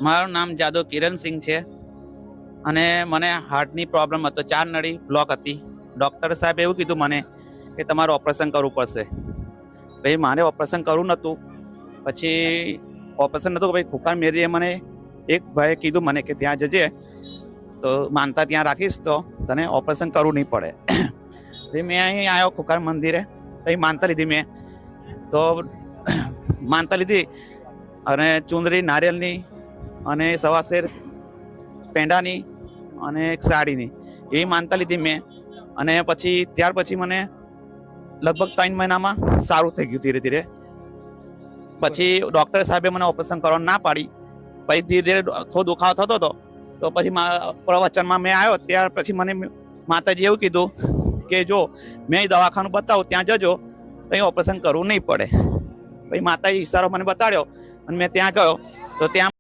મારું નામ જાદવ કિરણસિંહ છે અને મને હાર્ટની પ્રોબ્લેમ હતો, 4 નળી બ્લોક હતી. ડૉક્ટર સાહેબ એવું કીધું મને કે તમારે ઓપરેશન કરવું પડશે. ભાઈ મારે ઓપરેશન કરવું નહોતું. પછી ઓપરેશન નહોતું, ભાઈ ખુખાર મેરીએ મને એક ભાઈએ કીધું મને કે ત્યાં જજે તો માનતા ત્યાં રાખીશ તો તને ઓપરેશન કરવું નહીં પડે. પછી મેં અહીં આવ્યો ખુખાર મંદિરે, અહીં માનતા લીધી મેં. તો માનતા લીધી અને ચુંદડી નારિયેલની અને સવાશેર પેંડાની અને એક સાડીની એવી માનતા લીધી મેં. અને પછી ત્યાર પછી મને લગભગ 3 મહિનામાં સારું થઈ ગયું ધીરે ધીરે. પછી ડૉક્ટર સાહેબે મને ઓપરેશન કરવાનું ના પાડી. પછી ધીરે ધીરે થોડો દુખાવો થતો હતો. તો પછી પ્રવચનમાં મેં આવ્યો ત્યાર પછી મને માતાજી એવું કીધું કે જો મેં દવાખાનું બતાવું ત્યાં જજો, ત્યાં ઓપરેશન કરવું નહીં પડે. પછી માતાજી ઈશારો મને બતાડ્યો અને મેં ત્યાં ગયો તો ત્યાં